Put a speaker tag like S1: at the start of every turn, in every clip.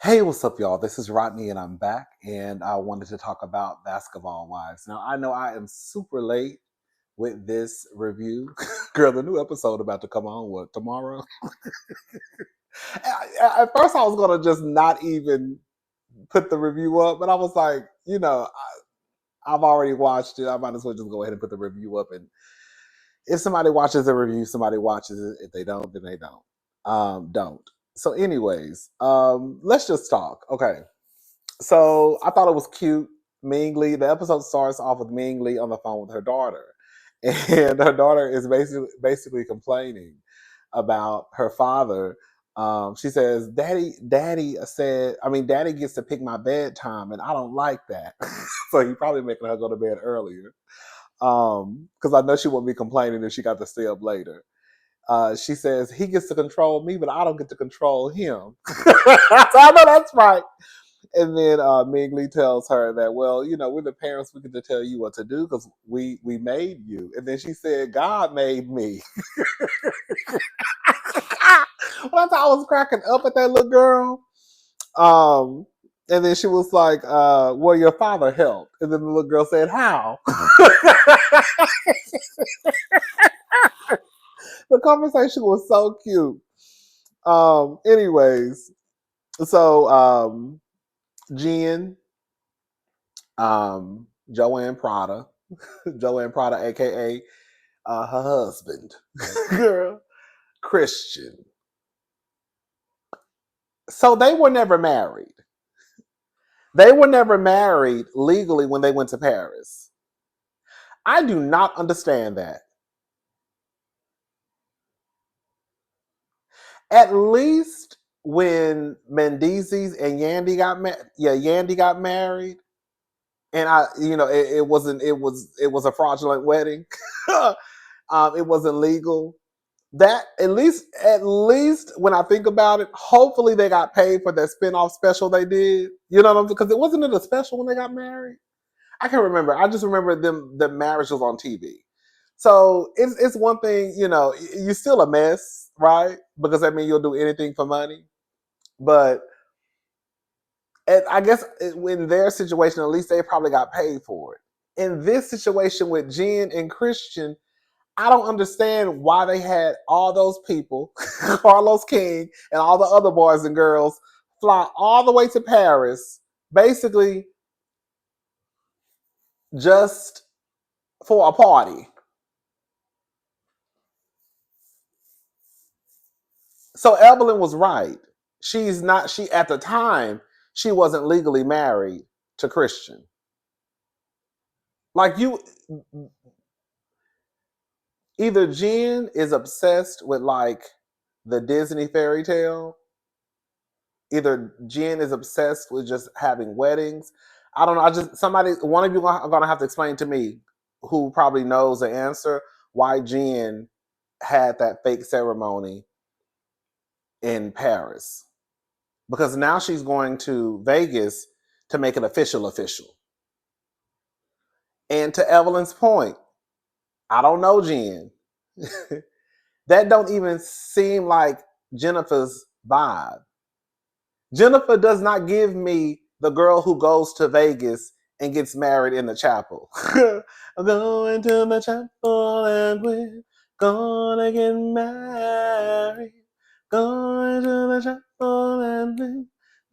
S1: Hey, what's up, y'all? This is Rodney, and I'm back, and I wanted to talk about Basketball Wives. Now, I know I am super late with this review. Girl, the new episode about to come on, what, tomorrow? At first, I was going to just not even put the review up, but I was like, I've already watched it. I might as well just go ahead and put the review up. And if somebody watches the review, somebody watches it. If they don't, then they don't. Don't. So, anyways, let's just talk. Okay. So I thought it was cute. Mingly, the episode starts off with Mingly on the phone with her daughter, and her daughter is basically complaining about her father. She says, Daddy gets to pick my bedtime, and I don't like that." So he probably making her go to bed earlier. Because I know she won't be complaining if she got to stay up later. She says he gets to control me, but I don't get to control him. So I know that's right. And then Mingli tells her that, well, we're the parents. We get to tell you what to do because we made you. And then she said, God made me. Well, I was cracking up at that little girl. And then she was like, well, your father helped. And then the little girl said, how? The conversation was so cute. Anyways, so Jen, Joanne Prada, aka her husband, girl, Christian. So they were never married. They were never married legally when they went to Paris. I do not understand that. At least when Mendeecees and Yandy got married, and it was a fraudulent wedding. It wasn't legal. That at least when I think about it, hopefully they got paid for that spinoff special they did. You know what I'm saying? Because it wasn't a special when they got married. I can't remember. I just remember them the marriage was on TV. So it's one thing, you're still a mess, right? Because that means you'll do anything for money. But I guess in their situation, at least they probably got paid for it. In this situation with Jen and Christian, I don't understand why they had all those people, Carlos King and all the other boys and girls, fly all the way to Paris, basically just for a party. So Evelyn was right. She at the time, she wasn't legally married to Christian. Like either Jen is obsessed with like the Disney fairy tale, either Jen is obsessed with just having weddings. I don't know. One of you are gonna have to explain to me, who probably knows the answer, why Jen had that fake ceremony in Paris. Because now she's going to Vegas to make it official. And to Evelyn's point, I don't know Jen. That don't even seem like Jennifer's vibe. Jennifer does not give me the girl who goes to Vegas and gets married in the chapel. I'm going to the chapel and we're gonna get married. Going to the chapel and we're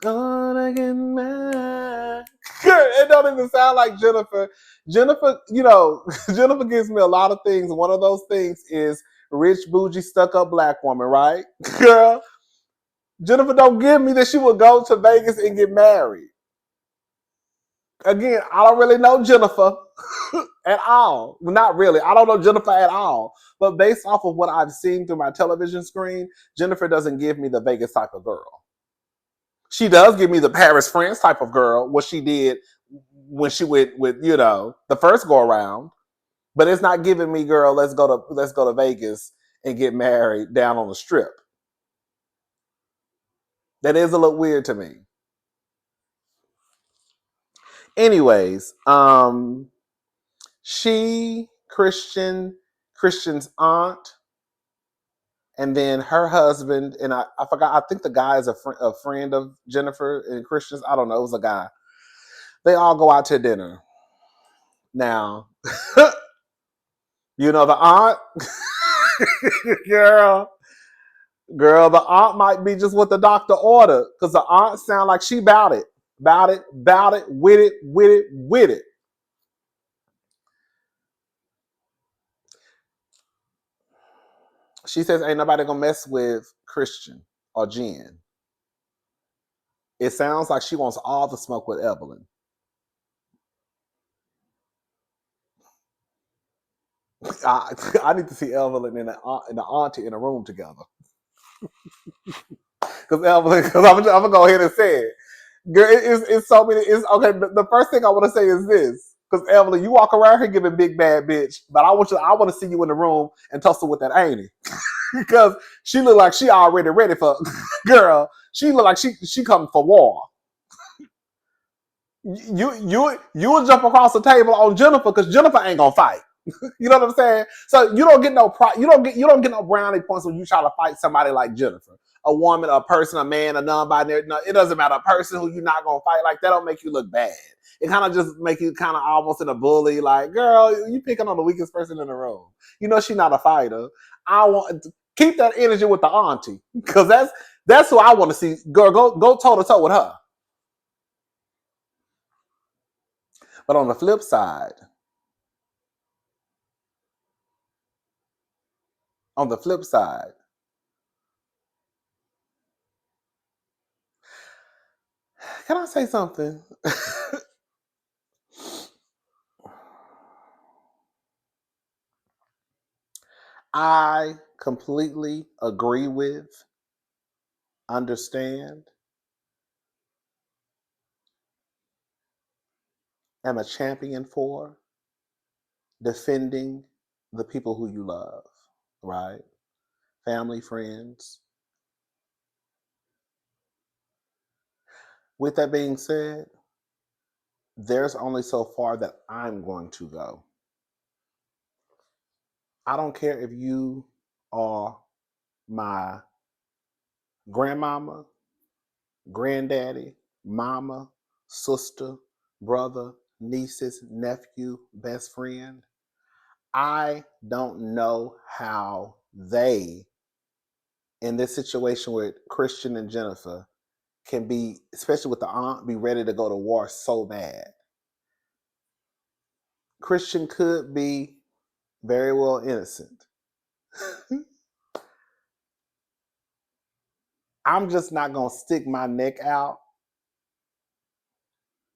S1: gonna get married. It don't even sound like Jennifer. Jennifer, Jennifer gives me a lot of things. One of those things is rich, bougie, stuck-up black woman, right? Girl, Jennifer don't give me that she would go to Vegas and get married. Again, I don't really know Jennifer at all. Well, not really. I don't know Jennifer at all. But based off of what I've seen through my television screen, Jennifer doesn't give me the Vegas type of girl. She does give me the Paris, France type of girl, what she did when she went with, the first go around. But it's not giving me, girl, let's go to Vegas and get married down on the strip. That is a little weird to me. Anyways, Christian's aunt And then her husband, and I forgot, I think the guy is a friend of Jennifer and Christian's. I don't know, it was a guy. They all go out to dinner. Now, you know the aunt, girl, the aunt might be just what the doctor ordered, because the aunt sound like she bout it, with it. She says ain't nobody gonna mess with Christian or Jen. It sounds like she wants all the smoke with Evelyn. I need to see Evelyn and the auntie in a room together. Because Evelyn, because I'm gonna go ahead and say it. Girl, it's so many. It's okay. The first thing I want to say is this, because Evelyn, you walk around here giving big bad bitch, but I want to see you in the room and tussle with that Amy, because she look like she already ready for girl. She look like she coming for war. You will jump across the table on Jennifer because Jennifer ain't gonna fight. You know what I'm saying? So you don't get you don't get no brownie points when you try to fight somebody like Jennifer. A woman, a person, a man, a non-binary. No, it doesn't matter. A person who you're not gonna fight, like that don't make you look bad. It kind of just make you kind of almost in a bully, like, girl, you picking on the weakest person in the room. You know she's not a fighter. I want to keep that energy with the auntie, because that's who I want to see. Girl, go toe to toe with her. But on the flip side, on the flip side, can I say something? I completely agree with, understand, am a champion for defending the people who you love, right? Family, friends. With that being said, there's only so far that I'm going to go. I don't care if you are my grandmama, granddaddy, mama, sister, brother, nieces, nephew, best friend. I don't know how they, in this situation with Christian and Jennifer, can be, especially with the aunt, be ready to go to war so bad. Christian could be very well innocent. I'm just not going to stick my neck out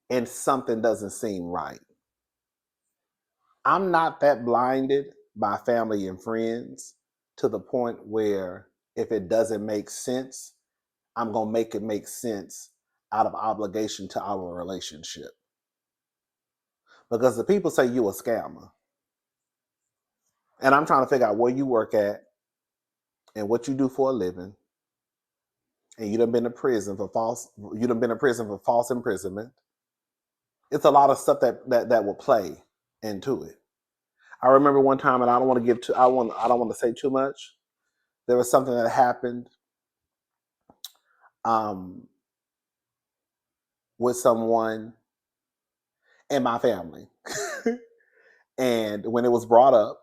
S1: and something doesn't seem right. I'm not that blinded by family and friends to the point where if it doesn't make sense, I'm going to make it make sense out of obligation to our relationship. Because the people say you a scammer. And I'm trying to figure out where you work at and what you do for a living. And you done been in prison for false imprisonment. It's a lot of stuff that will play into it. I remember one time, and I don't want to give too I don't want to say too much. There was something that happened um, with someone in my family. And when it was brought up,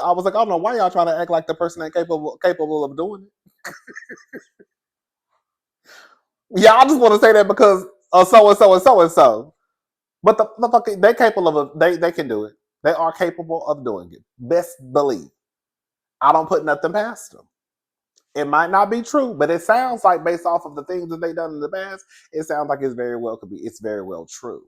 S1: I was like, I don't know why y'all trying to act like the person ain't capable of doing it. Yeah, I just want to say that because of so and so and so and so. But they capable of they can do it. They are capable of doing it. Best believe. I don't put nothing past them. It might not be true, but it sounds like based off of the things that they done in the past, it sounds like it's very well true.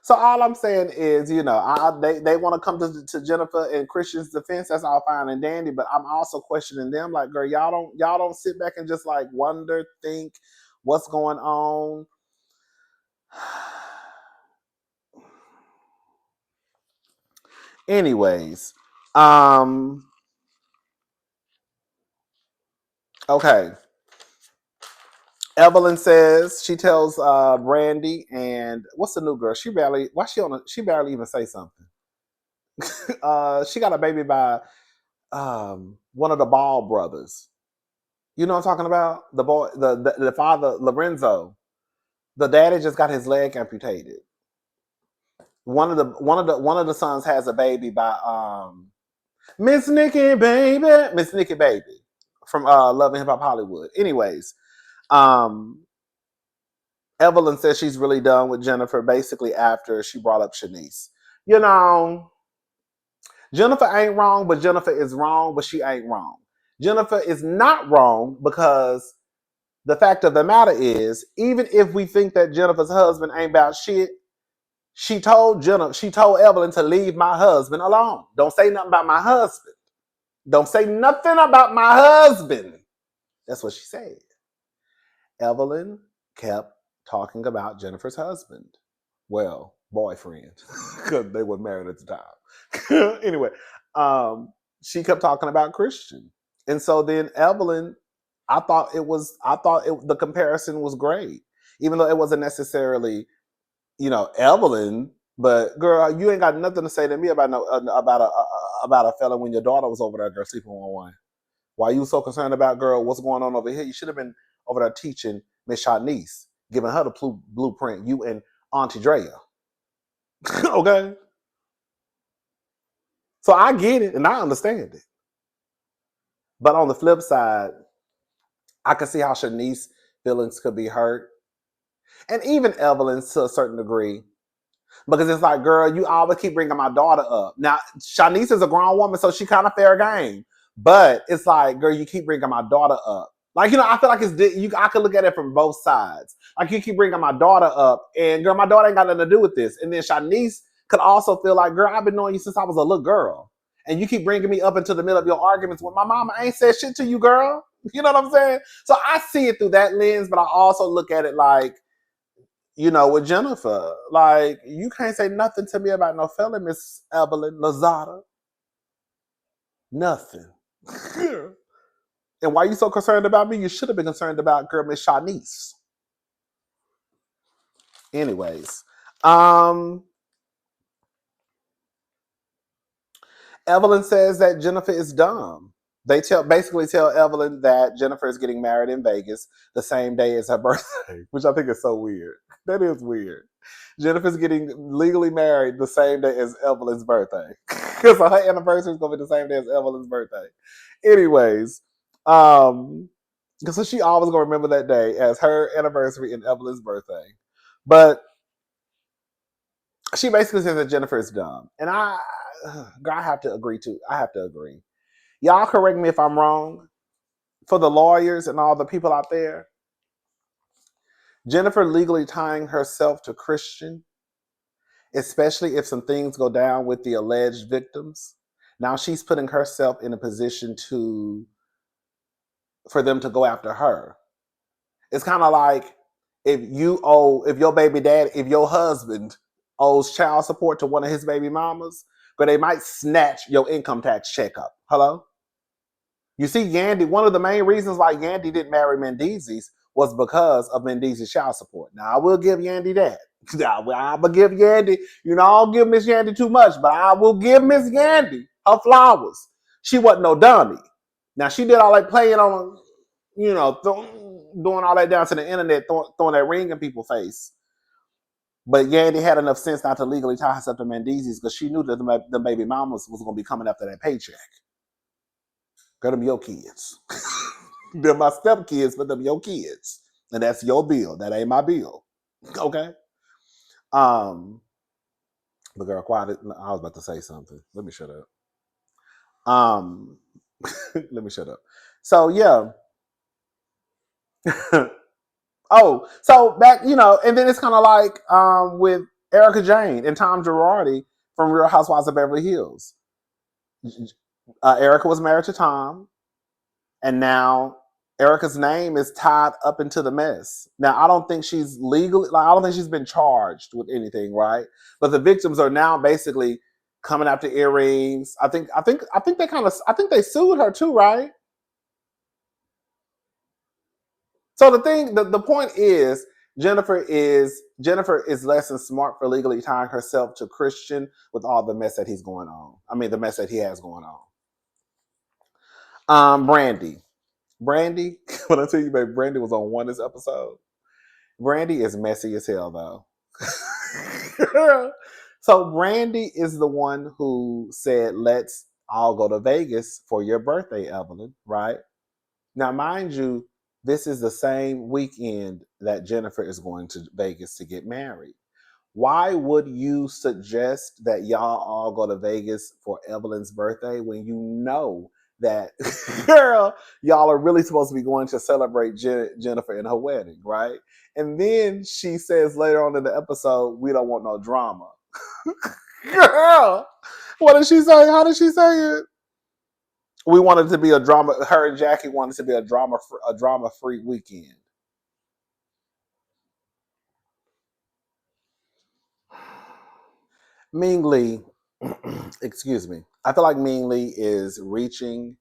S1: So all I'm saying is, they want to come to Jennifer and Christian's defense. That's all fine and dandy, but I'm also questioning them. Like, girl, y'all don't sit back and just like wonder, think, what's going on. Anyways, okay. Evelyn says she tells Brandy and what's the new girl? She barely even say something. She got a baby by one of the Ball brothers. You know what I'm talking about? The boy, the father, Lorenzo. The daddy just got his leg amputated. One of the sons has a baby by Miss Nikki Baby from Love and Hip Hop Hollywood. Anyways, um, Evelyn says she's really done with Jennifer basically after she brought up Shanice. You know, Jennifer ain't wrong, but Jennifer is wrong, but she ain't wrong. Jennifer is not wrong because the fact of the matter is, even if we think that Jennifer's husband ain't about shit, she told Evelyn to leave my husband alone. Don't say nothing about my husband. Don't say nothing about my husband. That's what she said. Evelyn kept talking about Jennifer's husband. Well, boyfriend, because they were married at the time. Anyway, she kept talking about Christian. And so then Evelyn, the comparison was great, even though it wasn't necessarily, Evelyn. But girl, you ain't got nothing to say to me about about a fella when your daughter was over there, girl, sleeping on one. Why you so concerned about, girl, what's going on over here? You should have been over there teaching Miss Shanice, giving her the blueprint. You and Auntie Drea. Okay? So I get it and I understand it. But on the flip side, I can see how Shanice's feelings could be hurt. And even Evelyn's to a certain degree. Because it's like, girl, you always keep bringing my daughter up. Now, Shanice is a grown woman, so she kind of fair game. But it's like, girl, you keep bringing my daughter up. Like, I feel like I could look at it from both sides. Like, you keep bringing my daughter up, and girl, my daughter ain't got nothing to do with this. And then Shanice could also feel like, girl, I've been knowing you since I was a little girl. And you keep bringing me up into the middle of your arguments when my mama ain't said shit to you, girl. You know what I'm saying? So I see it through that lens, but I also look at it like, with Jennifer, like, you can't say nothing to me about no fella, Miss Evelyn Lozada. Nothing. And why you so concerned about me? You should have been concerned about girl Miss Shanice. Anyways, Evelyn says that Jennifer is dumb. They basically tell Evelyn that Jennifer is getting married in Vegas the same day as her birthday, which I think is so weird. That is weird. Jennifer's getting legally married the same day as Evelyn's birthday. Because her anniversary is going to be the same day as Evelyn's birthday. Anyways, so she always going to remember that day as her anniversary and Evelyn's birthday. But she basically says that Jennifer is dumb. And I have to agree too. I have to agree. Y'all correct me if I'm wrong. For the lawyers and all the people out there, Jennifer legally tying herself to Christian, especially if some things go down with the alleged victims. Now she's putting herself in a position for them to go after her. It's kind of like if your husband owes child support to one of his baby mamas, but they might snatch your income tax check up. Hello? You see, Yandy, one of the main reasons why Yandy didn't marry Mendeeses was because of Mendeeses' child support. Now, I will give Yandy that. I will give Yandy, I don't give Miss Yandy too much, but I will give Miss Yandy her flowers. She wasn't no dummy. Now, she did all that playing on, doing all that down to the internet, throwing that ring in people's face. But Yandy had enough sense not to legally tie herself to Mendeeses because she knew that the baby mamas was going to be coming after that paycheck. Girl, them your kids. They're my stepkids, but them your kids. And that's your bill. That ain't my bill. Okay? But girl, quiet. I was about to say something. Let me shut up. Let me shut up. So, yeah. So back, and then it's kind of like with Erica Jane and Tom Girardi from Real Housewives of Beverly Hills. Erica was married to Tom, and now Erica's name is tied up into the mess. Now, I don't think she's legally, I don't think she's been charged with anything, right? But the victims are now basically coming after earrings. I think they sued her too, right? So the point is, Jennifer is less than smart for legally tying herself to Christian with all the mess that he's going on. I mean, the mess that he has going on. Brandy. Brandy, when I tell you, baby, Brandy was on one this episode. Brandy is messy as hell, though. So Brandy is the one who said, "Let's all go to Vegas for your birthday, Evelyn." Right now, mind you, this is the same weekend that Jennifer is going to Vegas to get married. Why would you suggest that y'all all go to Vegas for Evelyn's birthday when you know that, girl, y'all are really supposed to be going to celebrate Jennifer and her wedding, right? And then she says later on in the episode, "We don't want no drama." Girl, what did she say? How did she say it? We wanted to be a drama. Her and Jackie wanted to be a drama-free weekend. Ming Lee, excuse me. I feel like Ming Lee is reaching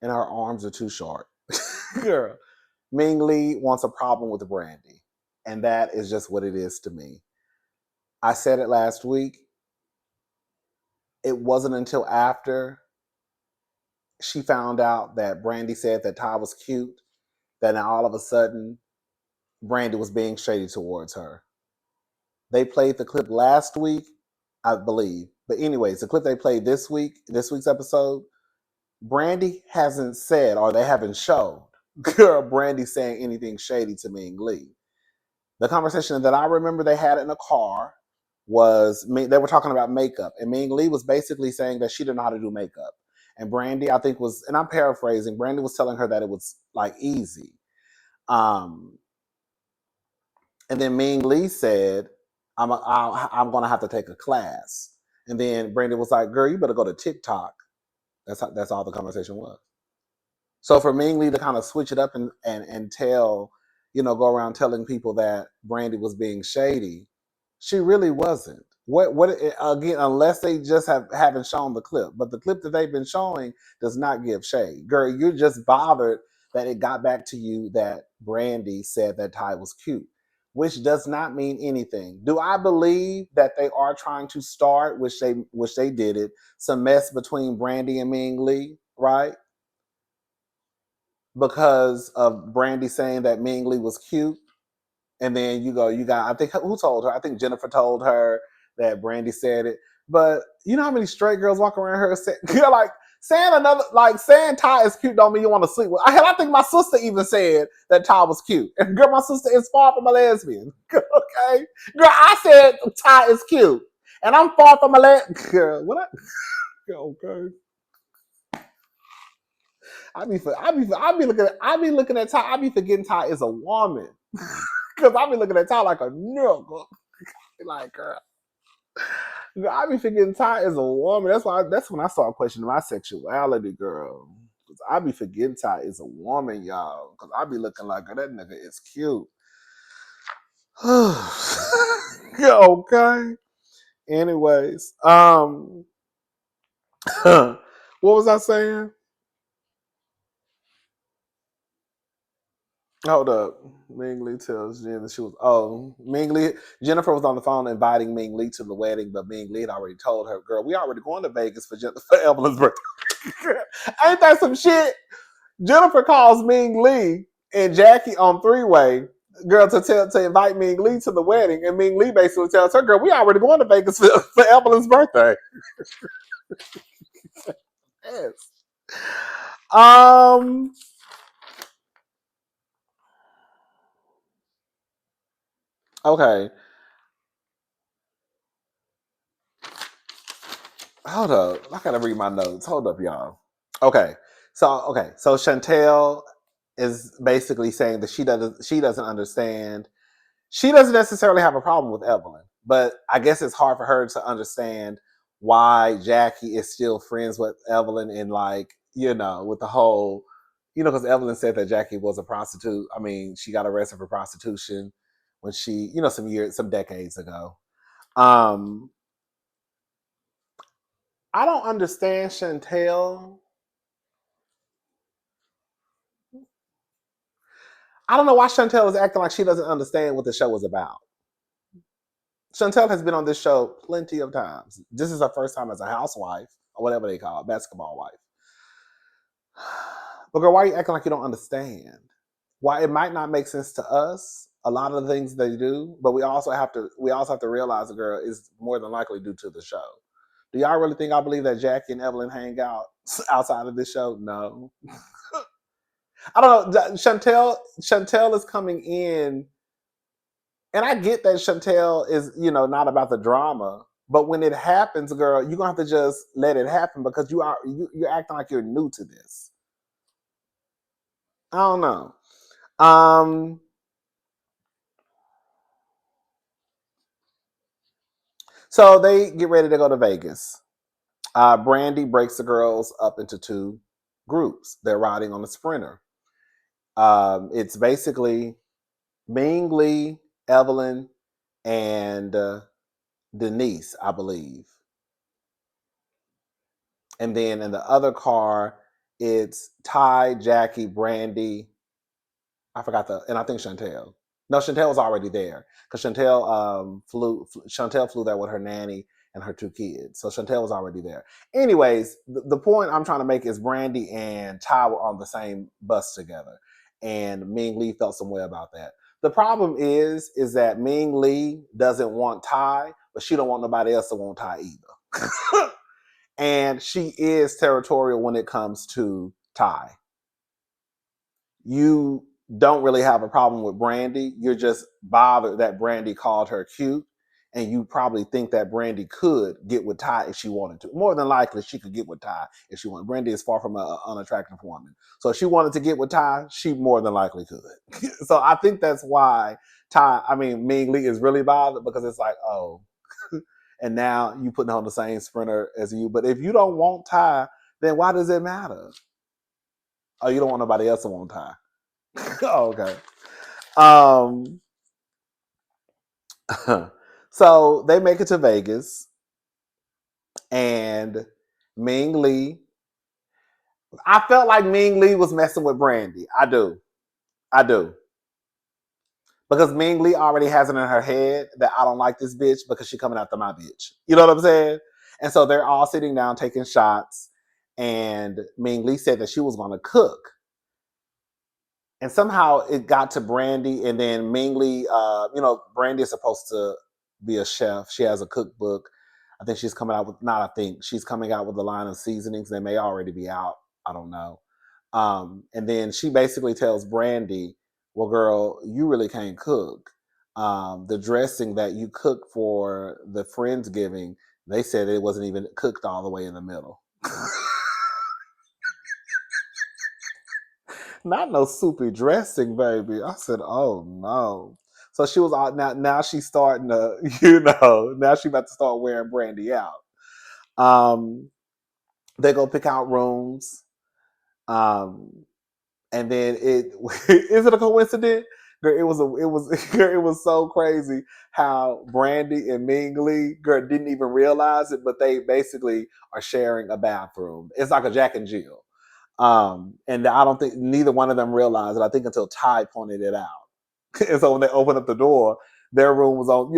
S1: and her arms are too short. Girl, Ming Lee wants a problem with Brandy. And that is just what it is to me. I said it last week. It wasn't until after she found out that Brandy said that Ty was cute that now all of a sudden Brandy was being shady towards her. They played the clip last week, I believe. But anyways, the clip they played this week's episode, Brandy hasn't said or they haven't showed girl Brandy saying anything shady to Ming Lee. The conversation that I remember they had in the car was they were talking about makeup, and Ming Lee was basically saying that she didn't know how to do makeup. And Brandy, I think, was, and I'm paraphrasing, Brandy was telling her that it was like easy. And then Ming Lee said, I'm going to have to take a class. And then Brandy was like, "Girl, you better go to TikTok." That's all the conversation was. So for Ming Lee to kind of switch it up and tell, go around telling people that Brandy was being shady, she really wasn't. What again? Unless they just haven't shown the clip, but the clip that they've been showing does not give shade. Girl, you're just bothered that it got back to you that Brandy said that Ty was cute, which does not mean anything. Do I believe that they are trying to start, which they did it, some mess between Brandy and Ming Lee, right? Because of Brandy saying that Ming Lee was cute. And then you got, I think, who told her? I think Jennifer told her that Brandy said it. But you know how many straight girls walk around her like saying Ty is cute don't mean you want to sleep with. I think my sister even said that Ty was cute. And girl, my sister is far from a lesbian. Okay? Girl, I said Ty is cute. And I'm far from a lesbian. Girl, what? Okay. I be looking at Ty. I be forgetting Ty is a woman because I be looking at Ty like a nigga. Like, girl, I be forgetting Ty is a woman. That's when I start questioning my sexuality, girl. Because I be forgetting Ty is a woman, y'all. Because I be looking like, girl, that nigga is cute. Okay. Anyways, what was I saying? Hold up. Ming Lee tells Jen that Jennifer was on the phone inviting Ming Lee to the wedding, but Ming Lee had already told her, "Girl, we already going to Vegas for Evelyn's birthday." Ain't that some shit? Jennifer calls Ming Lee and Jackie on three-way, girl, to invite Ming Lee to the wedding, and Ming Lee basically tells her, "Girl, we already going to Vegas for Evelyn's birthday." Yes. Okay. Hold up. I gotta read my notes. Hold up, y'all. So Chantel is basically saying that she doesn't understand. She doesn't necessarily have a problem with Evelyn, but I guess it's hard for her to understand why Jackie is still friends with Evelyn and with the whole, because Evelyn said that Jackie was a prostitute. I mean, she got arrested for prostitution when she, some decades ago. I don't understand Chantel. I don't know why Chantel is acting like she doesn't understand what the show is about. Chantel has been on this show plenty of times. This is her first time as a housewife, or whatever they call it, basketball wife. But girl, why are you acting like you don't understand? Why it might not make sense to us, a lot of the things they do, but we also have to realize the girl is more than likely due to the show. Do y'all really think I believe that Jackie and Evelyn hang out outside of this show? No. I don't know. Chantel is coming in, and I get that Chantel is, not about the drama. But when it happens, girl, you're gonna have to just let it happen because you're acting like you're new to this. I don't know. Um, so they get ready to go to Vegas. Brandy breaks the girls up into two groups. They're riding on a sprinter. It's basically Ming Lee, Evelyn, and Denise, I believe. And then in the other car, it's Ty, Jackie, Brandy. I forgot and I think Chantel. No, Chantel was already there because Chantel flew there with her nanny and her two kids. So Chantel was already there. Anyways, the point I'm trying to make is Brandy and Ty were on the same bus together, and Ming Lee felt some way about that. The problem is that Ming Lee doesn't want Ty, but she don't want nobody else to want Ty either. And she is territorial when it comes to Ty. You don't really have a problem with Brandy. You're just bothered that Brandy called her cute. And you probably think that Brandy could get with Ty if she wanted to. More than likely, she could get with Ty if she wanted. Brandy is far from an unattractive woman. So if she wanted to get with Ty, she more than likely could. So I think that's why Ming Lee is really bothered because it's like, oh, and now you putting on the same sprinter as you. But if you don't want Ty, then why does it matter? Oh, you don't want nobody else to want Ty. Oh, okay. Um, so they make it to Vegas, and Ming Lee. I felt like Ming Lee was messing with Brandy. I do, because Ming Lee already has it in her head that I don't like this bitch because she's coming after my bitch. You know what I'm saying? And so they're all sitting down taking shots, and Ming Lee said that she was going to cook. And somehow it got to Brandy, and then Ming Lee, Brandy is supposed to be a chef. She has a cookbook. I think she's coming out with, not I think, she's coming out with a line of seasonings. They may already be out. I don't know. And then she basically tells Brandy, well, girl, you really can't cook. The dressing that you cooked for the Friendsgiving, they said it wasn't even cooked all the way in the middle. Not no soupy dressing, baby. I said, oh no. So she was out now she's starting to, now she about to start wearing Brandy out. They go pick out rooms. And then is it a coincidence? Girl, it was so crazy how Brandy and Ming Lee, girl, didn't even realize it, but they basically are sharing a bathroom. It's like a Jack and Jill. And I don't think neither one of them realized it. I think until Ty pointed it out. And so when they opened up the door, their room was on,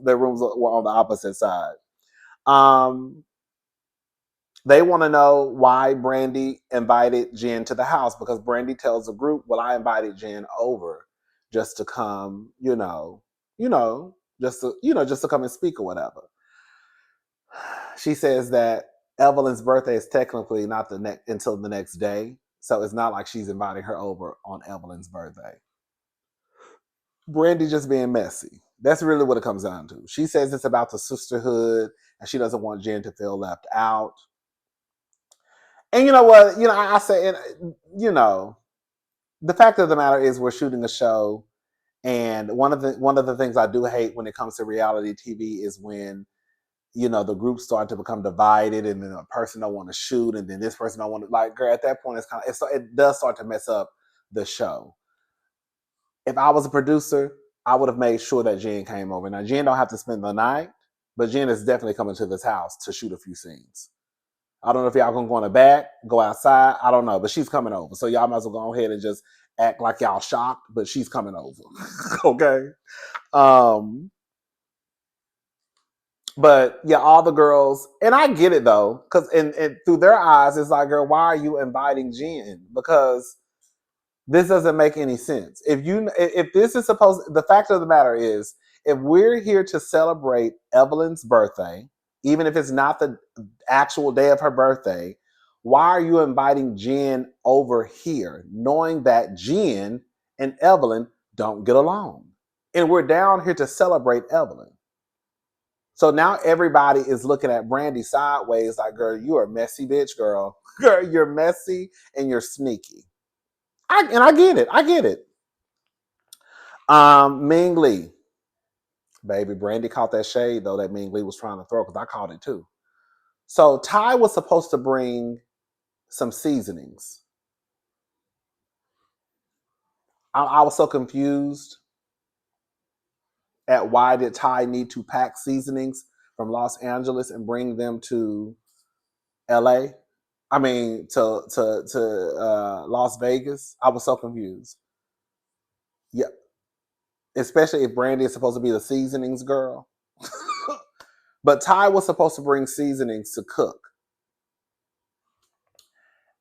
S1: their rooms were on the opposite side. Um, they want to know why Brandy invited Jen to the house because Brandy tells the group, "Well, I invited Jen over just to come, just to come and speak or whatever." She says that Evelyn's birthday is technically not until the next day, so it's not like she's inviting her over on Evelyn's birthday. Brandy just being messy. That's really what it comes down to. She says it's about the sisterhood, and she doesn't want Jen to feel left out. And you know what? I say, and the fact of the matter is, we're shooting a show, and one of the things I do hate when it comes to reality TV is when the groups start to become divided, and then a person don't want to shoot, and then this person don't want to. Like, girl, at that point, it does start to mess up the show. If I was a producer, I would have made sure that Jen came over. Now, Jen don't have to spend the night, but Jen is definitely coming to this house to shoot a few scenes. I don't know if y'all gonna go in the back, go outside. I don't know, but she's coming over. So y'all might as well go ahead and just act like y'all shocked, but she's coming over. Okay. But yeah, all the girls, and I get it though, because and through their eyes, it's like, girl, why are you inviting Jen? Because this doesn't make any sense. If this is supposed, the fact of the matter is, if we're here to celebrate Evelyn's birthday, even if it's not the actual day of her birthday, why are you inviting Jen over here, knowing that Jen and Evelyn don't get along? And we're down here to celebrate Evelyn. So now everybody is looking at Brandy sideways, like, girl, you are a messy bitch, girl. Girl, you're messy and you're sneaky. I get it. I get it. Ming Lee. Baby, Brandy caught that shade, though, that Ming Lee was trying to throw, because I caught it, too. So Ty was supposed to bring some seasonings. I was so confused at why did Ty need to pack seasonings from Los Angeles and bring them to LA. I mean, to Las Vegas. I was so confused. Yeah, especially if Brandy is supposed to be the seasonings girl. But Ty was supposed to bring seasonings to cook.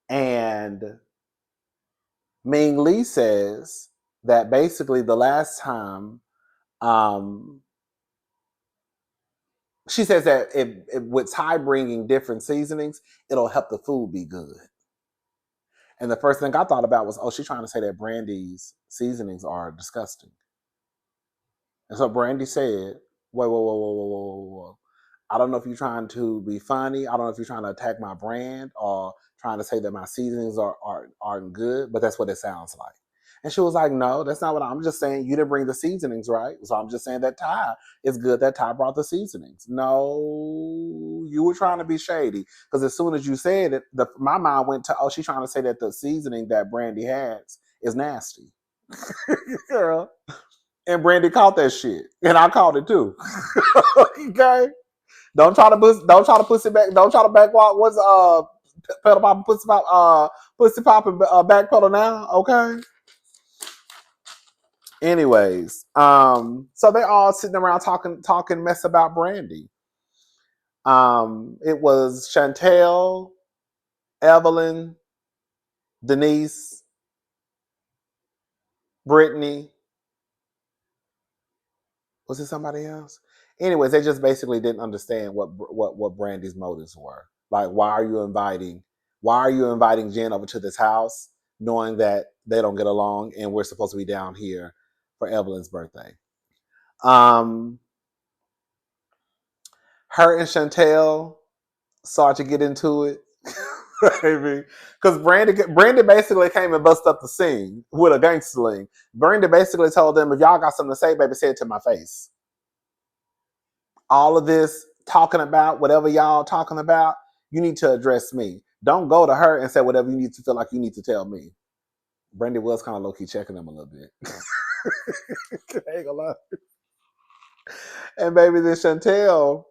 S1: And Ming Lee says that basically the last time, she says that if with Ty bringing different seasonings, it'll help the food be good. And the first thing I thought about was, oh, she's trying to say that Brandy's seasonings are disgusting. And so Brandy said, whoa, whoa, whoa, whoa, whoa, whoa, whoa. I don't know if you're trying to be funny. I don't know if you're trying to attack my brand or trying to say that my seasonings aren't good, but that's what it sounds like. And she was like, no, that's not what I'm just saying. You didn't bring the seasonings, right? So I'm just saying that Ty is good that Ty brought the seasonings. No, you were trying to be shady. Because as soon as you said it, my mind went to, oh, she's trying to say that the seasoning that Brandy has is nasty. Girl. And Brandy caught that shit, and I caught it too. Okay, don't try to pussy back. Don't try to backwalk. What's pedal pop pussy pop and back pedal now? Okay. Anyways, so they're all sitting around talking mess about Brandy. It was Chantel, Evelyn, Denise, Brittany. Was it somebody else? Anyways, they just basically didn't understand what Brandy's motives were. Like, why are you inviting Jen over to this house, knowing that they don't get along and we're supposed to be down here for Evelyn's birthday? Her and Chantel started to get into it. Because Brandy basically came and busted up the scene with a gangster link. Brandy basically told them, if y'all got something to say, baby, say it to my face. All of this talking about whatever y'all talking about, you need to address me. Don't go to her and say whatever you need to feel like you need to tell me. Brandy was kind of low-key checking them a little bit. I ain't gonna lie. And baby, then Chantel,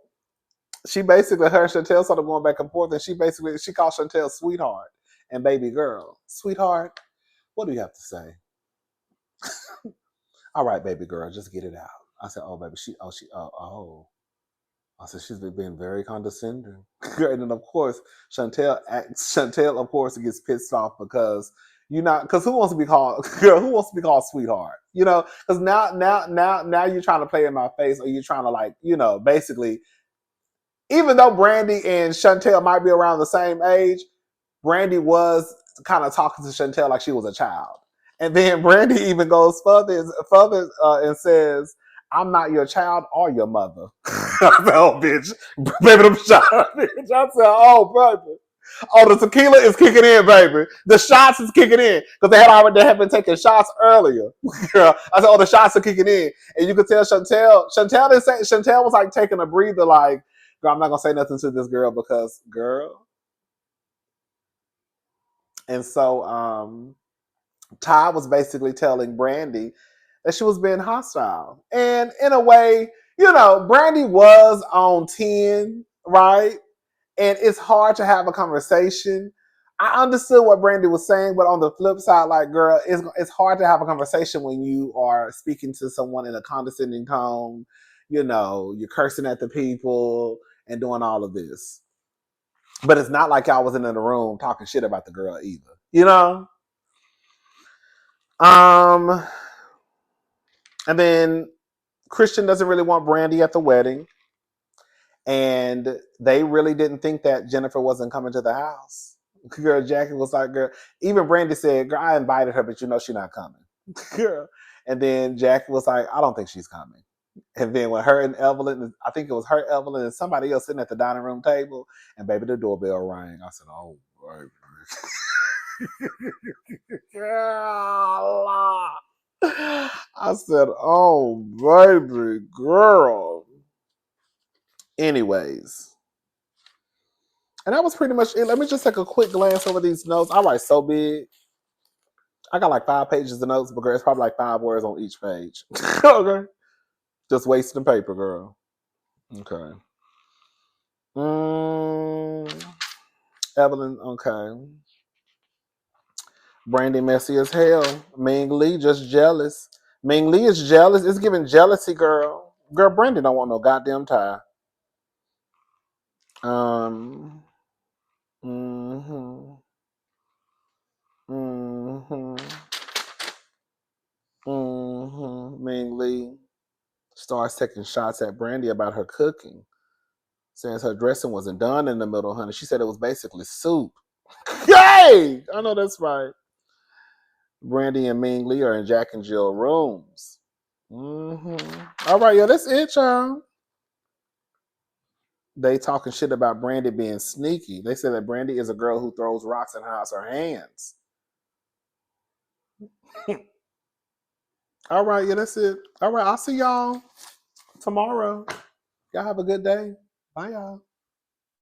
S1: her and Chantel started going back and forth, and she called Chantel sweetheart and baby girl. Sweetheart, what do you have to say? All right, baby girl, just get it out. I said, oh baby, I said, she's been very condescending. And then, of course, Chantel, of course, gets pissed off because because who wants to be called, girl, who wants to be called sweetheart? Because now you're trying to play in my face, or you're trying to, basically, even though Brandy and Chantel might be around the same age, Brandy was kind of talking to Chantel like she was a child. And then Brandy even goes further and says, I'm not your child or your mother. I said, oh, bitch. Baby, them shots, bitch. I said, oh, baby. Oh, the tequila is kicking in, baby. The shots is kicking in. Because they had been taking shots earlier. Girl. I said, oh, the shots are kicking in. And you could tell Chantel was like taking a breather, like, girl, I'm not going to say nothing to this girl because, girl. And so Ty was basically telling Brandy that she was being hostile. And in a way, Brandy was on 10, right? And it's hard to have a conversation. I understood what Brandy was saying, but on the flip side, like, girl, it's hard to have a conversation when you are speaking to someone in a condescending tone. you're cursing at the people and doing all of this. But it's not like I wasn't in the room talking shit about the girl either. Um, and then Christian doesn't really want Brandy at the wedding. And they really didn't think that Jennifer wasn't coming to the house. Girl, Jackie was like, girl, even Brandy said, girl, I invited her, but she's not coming. Girl. And then Jackie was like, I don't think she's coming. And then when her and Evelyn, I think it was her, Evelyn, and somebody else sitting at the dining room table, and baby, the doorbell rang. I said, oh, baby. Girl. I said, oh, baby, girl. Anyways. And that was pretty much it. Let me just take a quick glance over these notes. I write so big. I got like 5 pages of notes, but girl, it's probably like 5 words on each page. Okay. Just wasting paper, girl. Okay. Evelyn, okay. Brandy messy as hell. Ming Lee just jealous. Ming Lee is jealous. It's giving jealousy, girl. Girl, Brandy don't want no goddamn tie. Mm-hmm. Mm-hmm. Mm-hmm. Ming Lee starts taking shots at Brandy about her cooking. Says her dressing wasn't done in the middle, honey. She said it was basically soup. Yay! I know that's right. Brandy and Ming Lee are in Jack and Jill rooms. All right, yo, that's it, y'all. They talking shit about Brandy being sneaky. They said that Brandy is a girl who throws rocks and hides her hands. All right, yeah, that's it. All right, I'll see y'all tomorrow. Y'all have a good day. Bye, y'all.